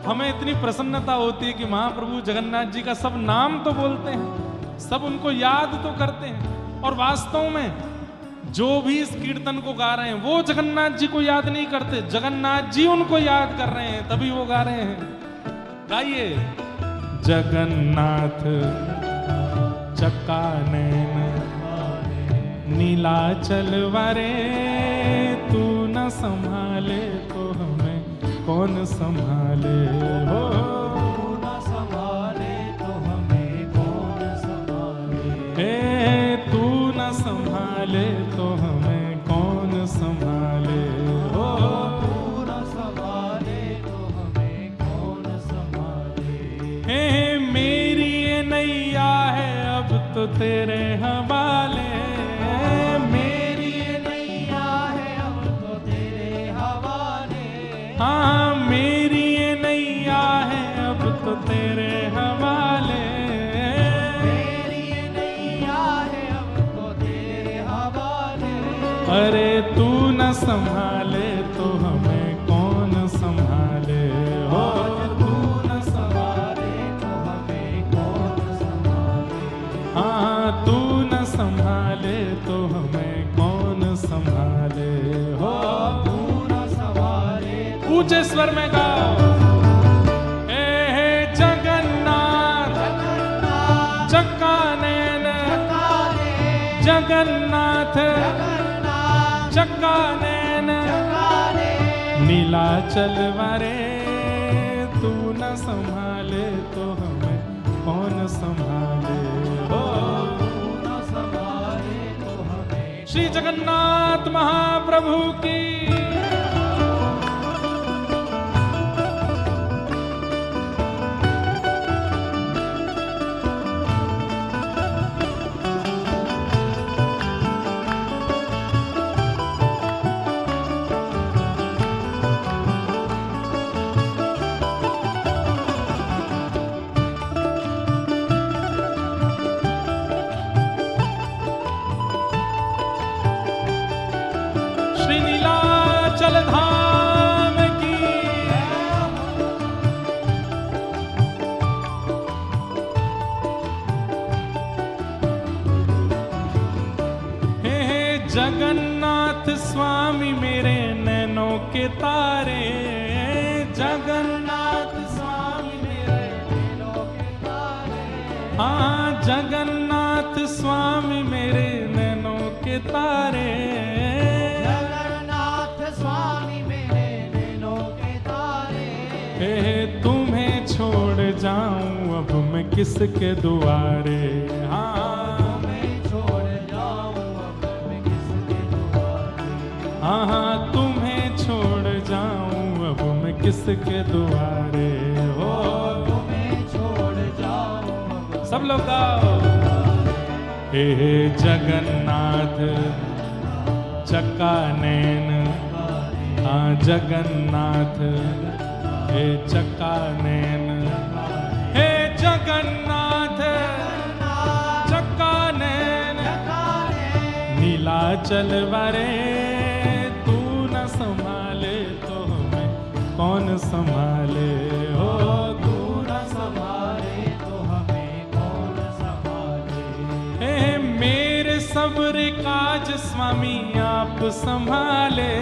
हमें इतनी प्रसन्नता होती है कि महाप्रभु जगन्नाथ जी का सब नाम तो बोलते हैं, सब उनको याद तो करते हैं, और वास्तव में जो भी इस कीर्तन को गा रहे हैं वो जगन्नाथ जी को याद नहीं करते, जगन्नाथ जी उनको याद कर रहे हैं, तभी वो गा रहे हैं। गाइए। जगन्नाथ चक्कानैन नीलाचल वारे, तू न संभाले तो हमें कौन संभाले हो, तू न संभाले तो हमें कौन संभाले, हे तू न संभाले तो हमें कौन संभाले हो, तू न संभाले तो हमें कौन संभाले, हे मेरी ये नैया है अब तो तेरे हवाले, मेरी ये नैया है अब तो तेरे हवाले, हाँ मेरी ये नैया है अब तो तेरे हवाले, मेरी ये नैया है अब तो तेरे हवाले, अरे तू न संभाले तो हमें कौन संभाले हो, तू न संभाले तो हमें कौन संभाले, हाँ तू न संभाले तो हमें कौन संभाले हो, तू न संभाले ऊंचे स्वर में गाओ। हे जगन्नाथ चक्कानैन, जगन्नाथ चक्कानैन नीलाचल वारे, तू न संभाले तो हमें कौन संभाले हो, तू न संभाले तो हमें, श्री जगन्नाथ महाप्रभु की। श्री नीलाचल धाम की। हे जगन्नाथ स्वामी मेरे नैनों के तारे, जगन्नाथ स्वामी मेरे नैनों के तारे, हाँ जगन्नाथ स्वामी मेरे नैनों के तारे, जगन्नाथ स्वामी मेरे नैनों के तारे, हे तुम्हें छोड़ जाऊं अब मैं किसके दुआरे, हाँ मैं छोड़ जाऊं अब मैं किसके दुआरे, हाँ तुम्हें छोड़ जाऊं अब मैं किसके दुआरे हो, मैं छोड़ जाऊं अब सब लोग गाओ। हे जगन्नाथ चक्कानैन, हाँ जगन्नाथ हे चक्कानैन, हे जगन्नाथ चक्कानैन नीलाचल वारे, तू न संभाले तो हमें कौन संभाले हो, तू न संभाले तो हमें कौन संभाले, हे मेरे सब्र काज स्वामी आप संभाले,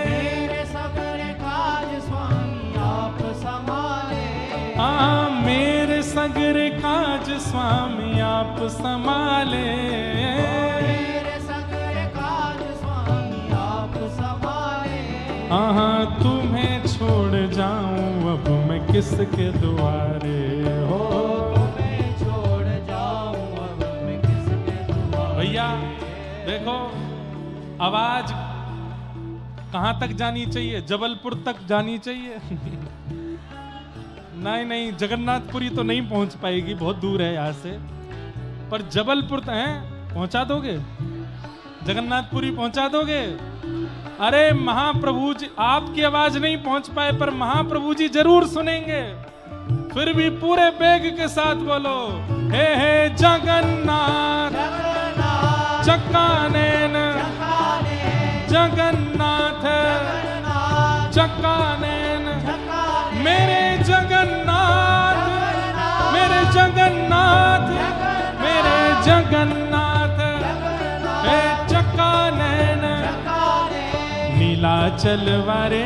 मेरे सगरे काज स्वामी आप संभाले, हाँ मेरे सगरे काज स्वामी आप संभाले, मेरे सगरे काज स्वामी आप संभाले, हाँ तुम्हें छोड़ जाऊं अब मैं किसके दुआरे हो, मैं छोड़ जाऊं अब मैं किसके दुआरे, भैया देखो आवाज कहाँ तक जानी चाहिए, जबलपुर तक जानी चाहिए नहीं नहीं जगन्नाथपुरी तो नहीं पहुंच पाएगी, बहुत दूर है यहाँ से, पर जबलपुर तक है पहुंचा दोगे, जगन्नाथपुरी पहुंचा दोगे। अरे महाप्रभु जी आपकी आवाज नहीं पहुंच पाए पर महाप्रभु जी जरूर सुनेंगे, फिर भी पूरे बेग के साथ बोलो, हे जगन्नाथ चक्कानैन, जगन्नाथ चक्कानैन मेरे नीलाचल वारे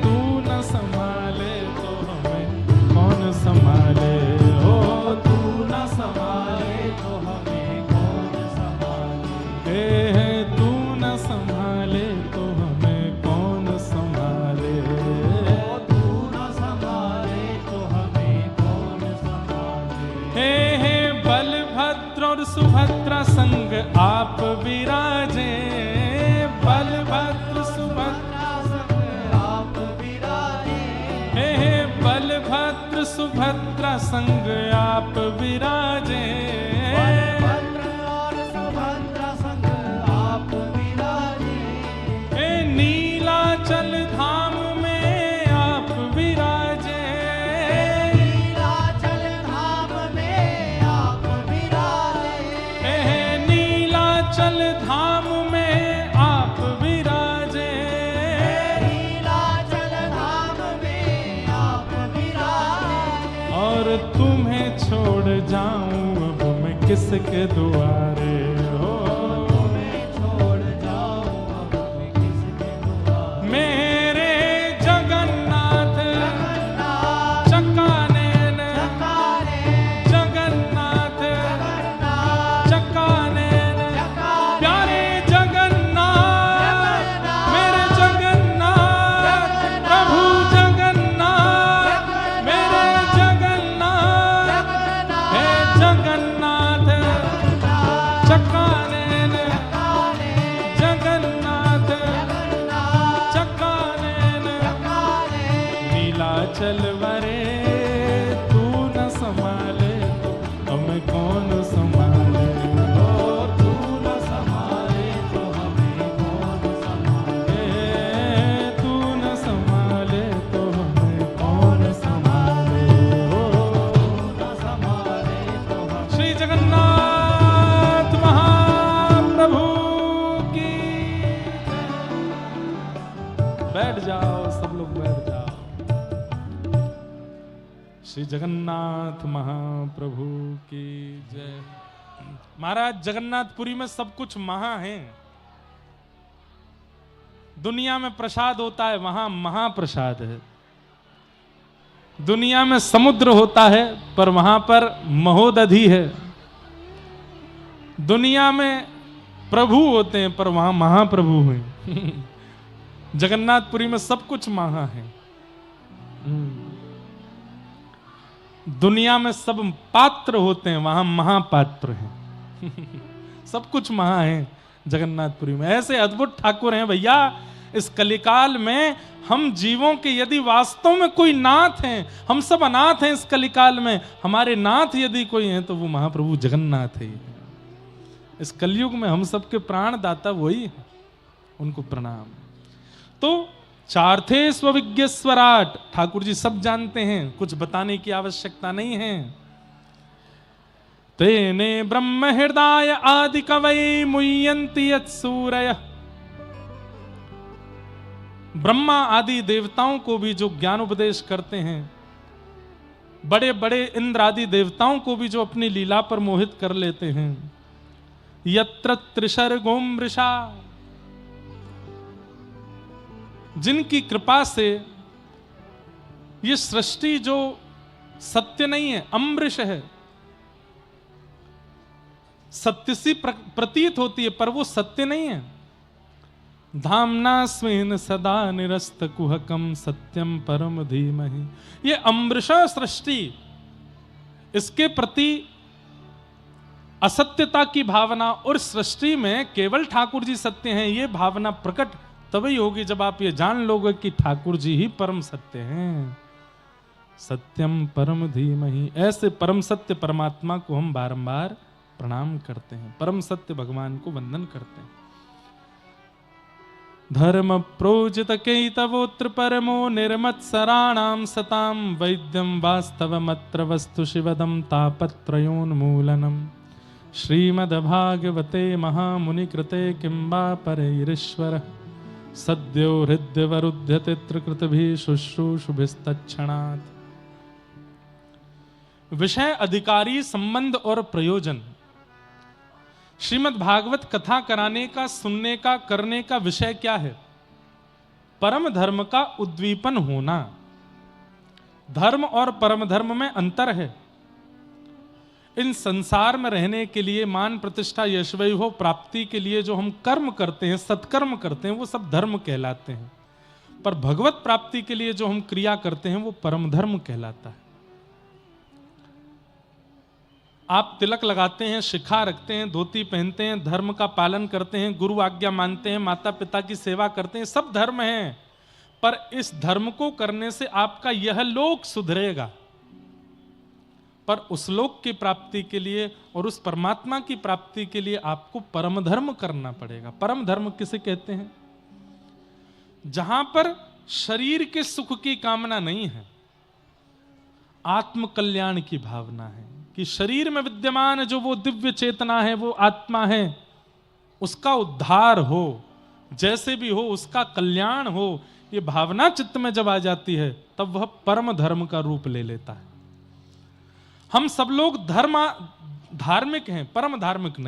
तू न संभाले तो हमें कौन संभाले हो, तू न संभाले तो हमें कौन संभाले। हे तू न संभाले तो हमें कौन संभाले। तू न संभाले तो हमें कौन संभाले। हे बलभद्र और सुभद्रा संग आप विराजे, बलभद्र सुभद्रा संग आप विराजे। हे बलभद्र सुभद्रा संग आप विराजे। बलभद्र और सुभद्रा संग आप विराजे। हे नीलाचल धाम में आप विराजे, नीलाचल धाम में आप विराजे। हे नीलाचल धाम में आप विराजे। नीलाचल धाम में आप विराजे। और तुम्हें छोड़ जाऊं अब मैं किसके दुआरे हो, तुम्हें छोड़ जाऊं अब मैं किसके दुआरे। मेरे जगन्नाथ जगन्नाथ चकानैन, चकानैन, जगन्नाथ जगन्नाथ चकानैन, चकानैन, प्यारे जगन्नाथ, मेरे जगन्नाथ, प्रभु जगन्नाथ, मेरे जगन्नाथ, हे जगन्नाथ चकानैन, जगन्नाथ चकानैन, नीलाचल वरे तू न संभाले तो हमें कौन संभाले। हो, तू न संभाले तो हमें कौन संभाले। हे तू न संभाले तो हमें कौन संभाले हो। तू न संभाले तो हमें। श्री जगन्नाथ महाप्रभु की जय। बैठ जाओ, सब लोग बैठ जाओ। श्री जगन्नाथ महाप्रभु की जय। महाराज जगन्नाथपुरी में सब कुछ महा है। दुनिया में प्रसाद होता है, वहां महाप्रसाद है। दुनिया में समुद्र होता है पर वहां पर महोदधि है। दुनिया में प्रभु होते हैं पर वहां महाप्रभु हैं। जगन्नाथपुरी में सब कुछ महा है। दुनिया में सब पात्र होते हैं, वहां महापात्र हैं। सब कुछ महा है जगन्नाथपुरी में। ऐसे अद्भुत ठाकुर हैं भैया। इस कलिकाल में हम जीवों के यदि वास्तव में कोई नाथ हैं, हम सब अनाथ हैं इस कलिकाल में, हमारे नाथ यदि कोई हैं तो वो महाप्रभु जगन्नाथ है। इस कलयुग में हम सबके प्राण दाता वही हैं, उनको प्रणाम। तो चार थे स्वविज्ञ स्वराट, ठाकुर जी सब जानते हैं, कुछ बताने की आवश्यकता नहीं है। तेने ब्रह्म हृदय आदि कवै मुह्यन्ति यत्सूरयः। ब्रह्मा आदि देवताओं को भी जो ज्ञान उपदेश करते हैं, बड़े बड़े इंद्र आदि देवताओं को भी जो अपनी लीला पर मोहित कर लेते हैं। यत्र त्रिशर्गो मृषा, जिनकी कृपा से ये सृष्टि जो सत्य नहीं है, अमृष है, सत्य सी प्रतीत होती है पर वो सत्य नहीं है। धामना स्वेन सदा निरस्त कुहकम सत्यम परम धीमहि। ये अमृषा सृष्टि, इसके प्रति असत्यता की भावना और सृष्टि में केवल ठाकुर जी सत्य हैं, ये भावना प्रकट तभी होगी जब आप ये जान लोगे कि ठाकुर जी ही परम सत्य हैं। सत्यम परम धीमहि। ऐसे परम सत्य परमात्मा को हम बारंबार प्रणाम करते हैं, परम सत्य भगवान को वंदन करते हैं। धर्म प्रोजित केतवोत्र परमो निर्मत्सराणाम सताम वैद्यम वास्तवमत्र वस्तु शिवदम तापत्रयोन्मूलनम। श्रीमद्भागवते महामुनि कृते किंबा परैरीश्वर सद्यो हृद्यवरुध्यते त्रिकृतभिः शुश्रूषुभिस्तत्क्षणात्। विषय, अधिकारी, संबंध और प्रयोजन। श्रीमद् भागवत कथा कराने का, सुनने का, करने का विषय क्या है? परम धर्म का उद्दीपन होना। धर्म और परम धर्म में अंतर है। इन संसार में रहने के लिए, मान प्रतिष्ठा यश वैभव प्राप्ति के लिए जो हम कर्म करते हैं, सत्कर्म करते हैं, वो सब धर्म कहलाते हैं। पर भगवत प्राप्ति के लिए जो हम क्रिया करते हैं वो परम धर्म कहलाता है। आप तिलक लगाते हैं, शिखा रखते हैं, धोती पहनते हैं, धर्म का पालन करते हैं, गुरु आज्ञा मानते हैं, माता पिता की सेवा करते हैं, सब धर्म हैं। पर इस धर्म को करने से आपका यह लोक सुधरेगा, पर उस लोक की प्राप्ति के लिए और उस परमात्मा की प्राप्ति के लिए आपको परम धर्म करना पड़ेगा। परम धर्म किसे कहते हैं? जहां पर शरीर के सुख की कामना नहीं है, आत्म कल्याण की भावना है कि शरीर में विद्यमान जो वो दिव्य चेतना है, वो आत्मा है, उसका उद्धार हो, जैसे भी हो उसका कल्याण हो, ये भावना चित्त में जब आ जाती है तब वह परम धर्म का रूप ले लेता है। हम सब लोग धार्मिक हैं, परम धार्मिक नहीं।